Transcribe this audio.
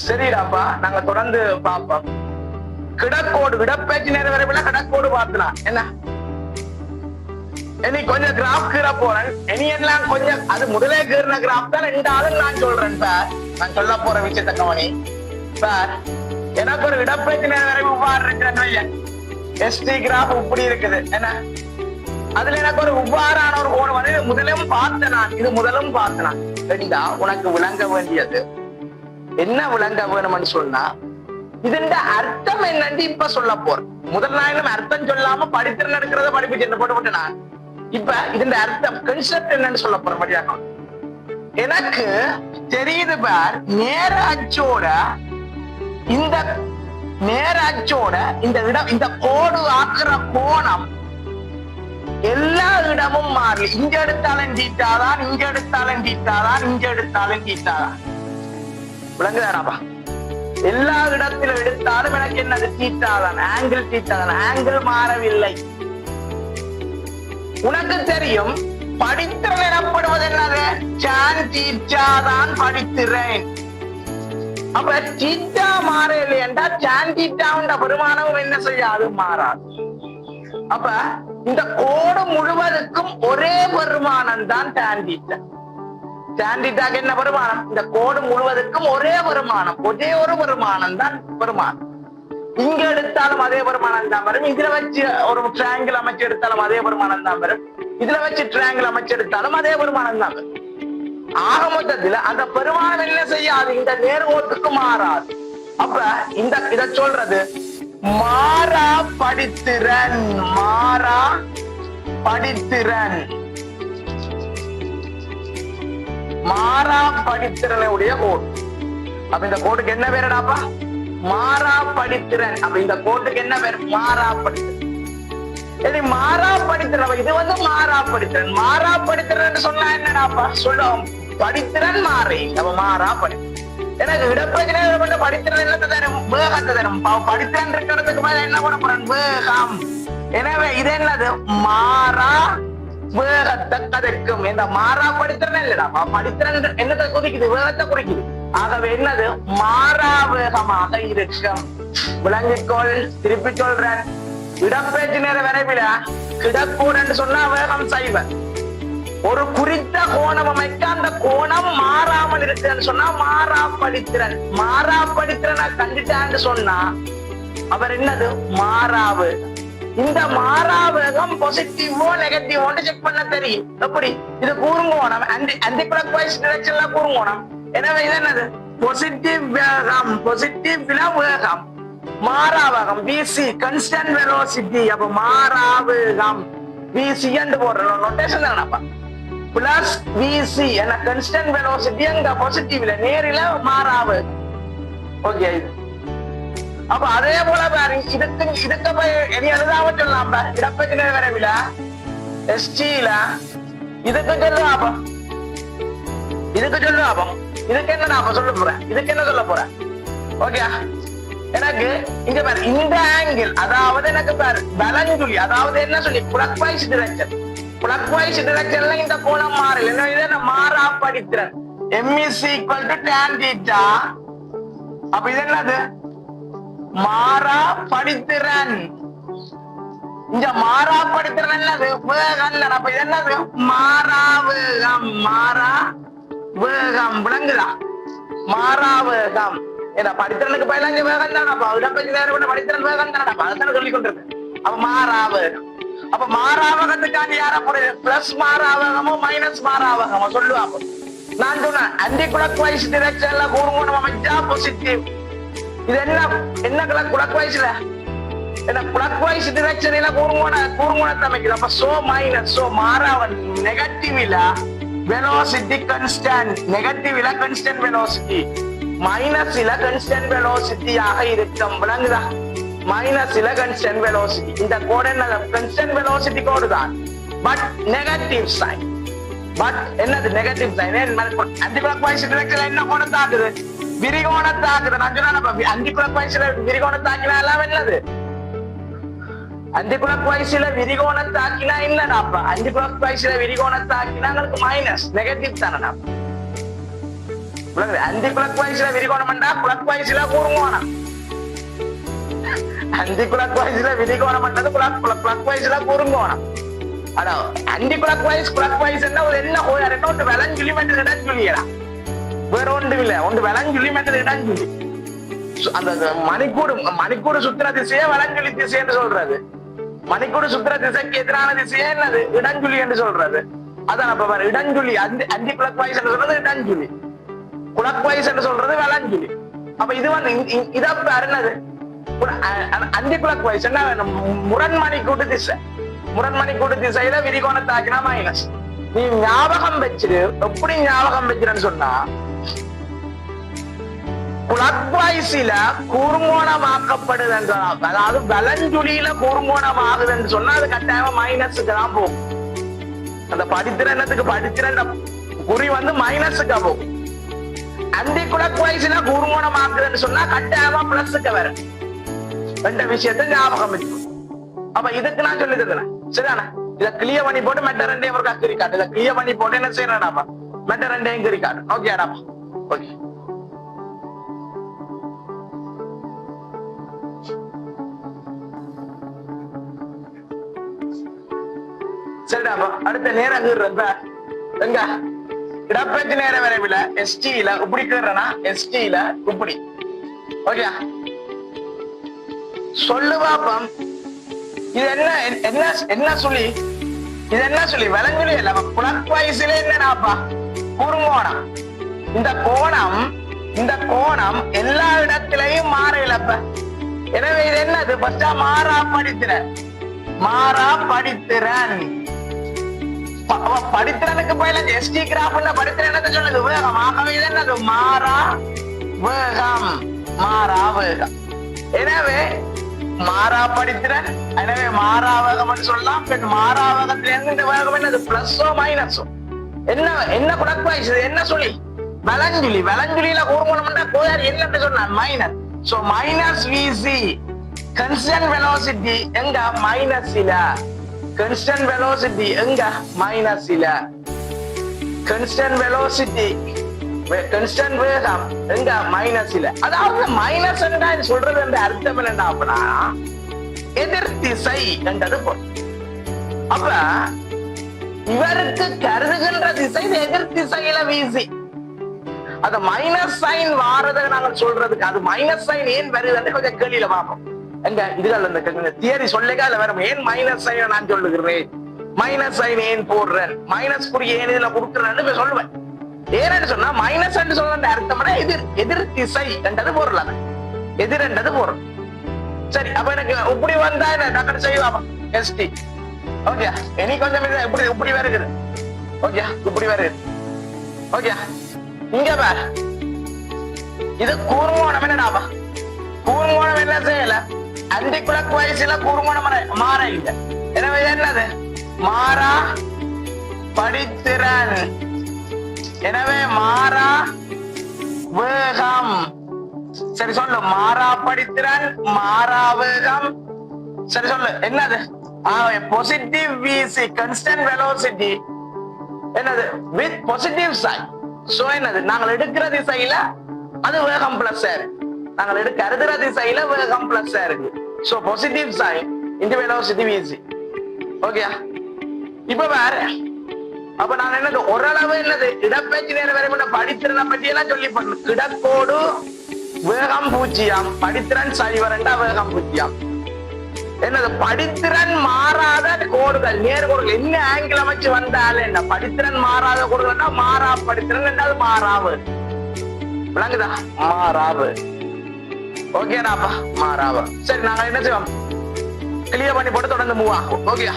சரிடாப்பா, நாங்க தொடர்ந்து பார்ப்போம். கிடக்கோடு இடப்பெயர்ச்சி நேர வரைவில் கிடக்கோடு பார்க்கலாம். என்ன இனி கொஞ்சம் கிராஃப் கீற போறேன். இனி எல்லாம் கொஞ்சம் அது முதலே கீறின கிராஃப் தான் ரெண்டாவது நான் சொல்றேன் சார். நான் சொல்ல போற விஷயத்த கவனி சார். எனக்கு ஒரு இடப்பெயர்ச்சி நேர வரைவு உபார் இருக்கிறேன். எஸ்டி கிராஃப் இப்படி இருக்குது. என்ன அதுல எனக்கு ஒரு உபாரான ஒரு கோடு வந்து முதலும் பார்த்தேன் நான். இது முதலும் பார்த்தேன். சரிடா, உனக்கு விளங்க வேண்டியது என்ன விளங்க வேணும்னு சொன்னா இதுண்ட அர்த்தம் என்னன்னு இப்ப சொல்ல போறேன். முதல் நாளும் அர்த்தம் சொல்லாம படித்திறன் எடுக்கிறத படிப்பு என்ன போட்டு நான் இப்ப இதுண்ட அர்த்தம் கன்செப்ட் என்னன்னு சொல்ல போறேன். மரியாதை எனக்கு தெரியுது பார். நேர அச்சோட இந்த நேர அச்சோட இந்த இடம் இந்த கோடு ஆக்குற கோணம் எல்லா இடமும் மாறி. இங்க எடுத்தாலும் தீட்டாதான், இங்க எடுத்தாலும் தீட்டாதான், இங்க எடுத்தாலும் தீட்டாதான். விளங்குதாடாப்பா? எல்லா இடத்திலும் எடுத்தாலும் எனக்கு என்னது தீட்டாதான், ஆங்கிள் தீட்டாதான். ஆங்கிள் மாறவில்லை. உனக்கு தெரியும் படித்திறன் எனப்படுவது என்னது? சான் தீட்டாதான் படித்திறன். அப்ப தீட்டா மாறவில்லை என்றால் சான் தீட்டாவுண்ட பெருமானமும் என்ன செய்யாது? மாறாது. அப்ப இந்த கோடு முழுவதுக்கும் ஒரே பெருமானம் தான் tan theta. tan thetaக்கு என்ன பெருமானம்? இந்த கோடு முழுவதுக்கும் ஒரே பெருமானம், ஒரே ஒரு பெருமானம் தான் பெருமானம். இங்க எடுத்தாலும் அதே பெருமானம் தான் வரும். இதுல வச்சு ஒரு ட்ரையாங்கிள் அமைச்சு எடுத்தாலும் அதே பெருமானம் தான் வரும். இதுல வச்சு ட்ரையாங்கிள் அமைச்சு எடுத்தாலும் அதே பெருமானம் தான் வரும். ஆக மொத்தத்துல அந்த பெருமானம் என்ன செய்யாது? இந்த நேர்கோட்டுக்கு மாறாது. அப்ப இந்த இத சொல்றது மாறா படித்திறன். மாறா படித்திறன். மாறா படித்திறனுடைய கோடு. அப்ப இந்த கோட்டுக்கு என்ன பேருடாப்பா? மாறா படித்திறன். அப்ப இந்த கோட்டுக்கு என்ன பேர்? மாறா படித்திறன். மாறா படித்திறன். இது வந்து மாறா படித்திறன். மாறா படித்திறன் சொன்னா என்னடாப்பா? சொல்லுவோம் படித்திறன் மாறி. அப்ப மாறா படித்திறன். எனக்கு இடப்பெயர்ச்சி படித்திறன் என்னத்தை தரும்? வேகத்தை தரும். படித்திறன் இருக்கிறதுக்கு மேல என்ன பண்ண போறேன்? வேகம். எனவே இது என்னது? மாறா வேகத்தை கதைக்கும். இந்த மாறா படித்திறன் இல்லடா, படித்திறன் என்னத்தை குறிக்குது? வேகத்தை குறிக்குது. ஆகவே என்னது? மாறா வேகமாக இருக்கும். விளங்கிக்கோள். திருப்பி சொல்றேன். இடப்பெயர்ச்சி நேர விரைவில் கிடக்கூட என்று சொன்னா வேகம் சைவ. ஒரு குறித்த கோணம் அமைக்க அந்த கோணம் மாறாமல் இருக்குன்னு சொன்னா மாறா படித்திறன். மாறா படித்திறனை கண்டுட்டான்னு சொன்னா அவர் என்னது? மாறாவு. இந்த மாறா வேகம் பாசிட்டிவோ நெகட்டிவோன்னு செக் பண்ண தெரியும். எப்படி? இது கூறுங்கோணம், ஆன்டி கிளாக் வைஸ் டைரக்ஷன்ல கூறுங்கோணம். எனவே இது என்னது? பாசிட்டிவ் வேகம். பாசிட்டிவ் வேகம். மாறா வேகம் விசி கான்ஸ்டன்ட் வெலோசிட்டி. அப்ப மாறா வேகம் விசி என்று போடுறோம். நோட்டேஷன் தானப்பா? பிளஸ் விசி என்ன கான்ஸ்டன்ட் வெலோசிட்டி அங்க பாசிட்டிவ்ல நேரில மாறாவு. ஓகே. அப்ப அதே போல பாருங்க, இதுக்கு போய் இனி எழுதாம சொல்லலாம். இடப்பெயர்ச்சி நேர விரைவில் எஸ்டில இதுக்கு சொல்லுவாப்பா. இதுக்கு சொல்லுவாப்பா. இதுக்கு என்ன நான் சொல்ல போறேன்? இதுக்கு என்ன சொல்ல போறேன்? ஓகே. எனக்கு இங்க பாரு, இந்த ஆங்கிள் அதாவது எனக்கு பாரு பலஞ்சுழி, அதாவது என்ன சொல்லி கிளாக்வைஸ் டைரக்ஷன். கிளாக்வைஸ் டைரக்ஷன்ல இந்த கோணம் மாறல. என்ன இது? மாறா படித்திறன். m is equal to tan theta. அப்ப இது என்னது? மாறா படித்திறன். இந்த மாறா படித்திறன் என்னது? வேகம். அப்ப இது என்னது? மாறா வேகம். மாறா வேகம். விளங்குதா? மாறா வேகம். ஏன்னா படித்திறனுக்கு பயிலாங்க வேகம் தானப்பா. இடப்பெயர்ச்சி நேர கூட படித்திறன் வேகம் தானப்பா. அதுதான் சொல்லி கொண்டிருக்கு. அப்ப மாறா வேகம். அப்ப மாறாவகத்துக்காண்டி யார போறது? பிளஸ் மாறாவகமோ மைனஸ் மாறாவகமோ சொல்லுவாங்க. நான் சொன்னேன் ஆன்டி கிளாக்வைஸ் டைரக்ஷன்ல கூறுங்கோணம் அமைச்சா பாசிட்டிவ். இது என்ன கிளாக்வைஸ்ல என்ன கிளாக்வைஸ் டைரக்ஷன்ல கூறுங்கோணத்தை அமைக்குது. அப்ப சோ மைனஸ். சோ மாறாவன் நெகட்டிவ்ல வெலோசிட்டி கான்ஸ்டன்ட். நெகட்டிவ்ல கான்ஸ்டன்ட் வெலோசிட்டி, மைனஸ்ல கான்ஸ்டன்ட் வெலோசிட்டி ஆக இருக்கும். விளங்குதா? மைனஸ்ல கான்ஸ்டன்ட் வெலோசிட்டி. இந்த கோடு என்ன? கான்ஸ்டன்ட் வெலோசிட்டி கோடு தான், பட் நெகட்டிவ் சைன். பட் என்னது? Negative sign. ஆன்டி கிளாக்வைஸ் டைரக்ஷன்ல என்ன கோணத்தை ஆக்குது? விரிகோணத்தை ஆக்குது. நான் சொன்னேன் ஆன்டி கிளாக்வைஸ்ல விரிகோணத்தை ஆக்கினா எல்லாம் என்னது? ஆன்டி கிளாக்வைஸ்ல விரிகோணத்தை ஆக்கினா இல்லடாப்பா. ஆன்டி கிளாக்வைஸ்ல விரிகோணத்தை ஆக்கினா உங்களுக்கு மைனஸ், நெகட்டிவ் தானடா. அஞ்சு கிளாக் வாய்ஸ்ல விரிகோணம்டா கிளாக் வாய்ஸ்ல கூறுங்கோணம். அஞ்சு கிளாக் வாய்ஸ்ல விரிகோணம் பண்றது கிளாக் வாய்ஸ்ல கூறுங்கோணம். அடா அஞ்சு கிளாக் வாய்ஸ் என்ன ஒரு என்ன போயாரு ஒன்று விளஞ்சொல்லி மற்ற இடம் சொல்லியலாம். வேற ஒன்று இல்ல ஒன்று விளஞ்சொல்லி மற்ற இடம் சொல்லி அந்த மணிக்கூடு சுத்திர திசைய விளஞ்சொல்லி திசை என்று சொல்றது. மணிக்கூடு சுத்திர திசைக்கு எதிரான திசையே என்னது இடஞ்சுழி என்று சொல்றது. அதான் அப்ப இடஞ்சுழி அஞ்சு கிளாக் வாய்ஸ் என்று சொல்றது இடஞ்சுழி, கிளாக் வாய்ஸ் என்று சொல்றது விளஞ்சுழி. அப்ப இது வந்து இதப்ப என்னது அஞ்சு கிளாக் வாய்ஸ் என்ன முரண்மணிக்கூட்டு திசை. முரண்மணிக்கூட்டு திசையில விரிகோணத்தாக்கினா மைனஸ். நீ ஞாபகம் வச்சிரு. எப்படி ஞாபகம் வச்சிருன்னு சொன்னா கிளாக் வாய்ஸ்ல கூர்மோணமாக்கப்படுது என்று சொன்னா, அதாவது வலஞ்சுழியில கூர்மோணமாகுதுன்னு சொன்னா அது கட்டாயமா மைனஸுக்கு தான் போகும். அந்த படித்திறன் குறி வந்து மைனஸுக்கு போகும். அந்தி கிளாக் வாய்ஸ்ல கூர்மோணமாக்குதுன்னு சொன்னா கட்டாயமா பிளஸுக்கு வரும். ரெண்டு விஷயத்தை ஞாபகம் வச்சுக்கணும். அப்ப இதுக்கு நான் சொல்லி தந்தேன் சரிதானே. இதை கிளியர் பண்ணி போட்டு மெட்ட ரெண்டையும் ஒரு கிரிக்காட்டு. இதை கிளியர் பண்ணி போட்டு என்ன செய்யறாடாப்பா மெட்ட ரெண்டையும் கிரிக்காட்டு. ஓகேடாப்பா ஓகே. சரிடாப்பா அடுத்த நேரம் எங்க இடப்பேச்சு நேர வரைவில் எஸ்டியில இப்படி கேடுறனா எஸ்டியில இப்படி ஓகே சொல்லு பாப்பம். இது என்ன என்ன சொல்லி இது என்ன சொல்லி விளங்குலி இல்ல கிளாக் வாய்ஸ்ல என்னடாப்பா குறுங்கோணம். இந்த கோணம் எல்லா இடத்திலையும் மாறலப்ப. எனவே இது என்னது ஃபர்ஸ்டா மாறா படித்திறன். படித்திறனுக்கு போயில எஸ்டி கிராஃப்ல படித்திறன் சொல்லுது வேகம். ஆகவே இது என்னது மாறா வேகம். எனவே மாறா படித்திறன். எனவே மாறா வேகம் சொல்லலாம். மாறா வேகத்துல இருந்து இந்த வேகம் என்னது பிளஸோ மைனஸோ. என்ன கிளாக் வாய்ஸ் என்ன சொல்லி விளஞ்சுழியில கூர்மோணம் கோயார் என்னன்னு சொன்னா மைனஸ். சோ மைனஸ் விசி கான்ஸ்டன்ட் வெலாசிட்டி எங்க மைனஸ்ல. கான்ஸ்டன்ட் வெலாசிட்டி எங்க மைனஸ்ல. கான்ஸ்டன்ட் வெலாசிட்டி கான்ஸ்டன்ட் வேகம் எங்க மைனஸ்ல. அதாவது மைனஸ் சொல்றது என்ற அர்த்தம் என்ன அப்படின்னா எதிர் திசை என்றது பொருள். அப்ப இவருக்கு கருதுகின்ற திசை எதிர் திசையில வீசி. அது மைனஸ் சைன் வாரதை நாங்கள் சொல்றதுக்கு அது மைனஸ் சைன் ஏன் வருதுன்னு கொஞ்சம் கேள்வியில பார்ப்போம். எங்க இதுகள் அந்த தியரி சொல்லிக்கா இல்ல வரும். ஏன் மைனஸ் சைன் நான் சொல்லுகிறேன், மைனஸ் சைன் ஏன் போடுறேன், மைனஸ் குறி ஏன் இதுல கொடுக்குறேன்னு சொல்லுவேன். ஏன்னு சொன்னா மைனஸ் என்று சொல்ற அர்த்தம் எதிர் திசை என்றது பொருள். அது எதிர் என்றது பொருள். சரி அப்ப எனக்கு இப்படி வந்தா என்ன டக்குனு செய்யலாமா எஸ்டி. ஓகே இனி கொஞ்சம் இப்படி வருகிறது. ஓகே இப்படி வருகிறது. ஓகே இங்க பாரு இது கூர்மோணம் என்னடாப்பா. கூர்மோணம் என்ன செய்யல அந்தி கிளாக் வாய்ஸ்ல கூர்மோணம் மாற இல்ல. எனவே என்னது மாறா படித்திறன். எனவே மாறா வேகம். சரி சொல்லு மாறா படித்திறன் மாறா வேகம். சரி சொல்லு என்னது பாசிட்டிவ் விசி கான்ஸ்டன்ட் வெலாசிட்டி என்னது வித் பாசிட்டிவ் சைன். சோ என்னது நாங்கள் எடுக்கிற திசையில அது வேகம் பிளஸ் இருக்கு. நாங்கள் கருதுற திசையில வேகம் பிளஸ் இருக்கு. So positive sign into velocity விசி. ஓகே இப்ப வேற அப்ப நான் என்னது ஓரளவு என்னது இடப்பேச்சு நேர வரை படித்திறனை பற்றி எல்லாம் சொல்லி பண்ணு. இடக்கோடு வேகம் 0 படித்திறன் சைவரண்டா வேகம் 0. என்னது படித்திறன் மாறாத கோடுகள் நேர்கோடுகள் என்ன ஆங்கிள் அமைச்சு வந்தாலும் என்ன படித்திறன் மாறாத கோடுகள்னா மாறா படித்திறன் என்னது மாறாவு. விளங்குதா மாறாவு. ஓகேடாப்பா மாறாவு. சரி நாங்க என்ன செய்வோம் கிளியர் பண்ணி போட்டு தொடர்ந்து மூவ் ஆகும். ஓகே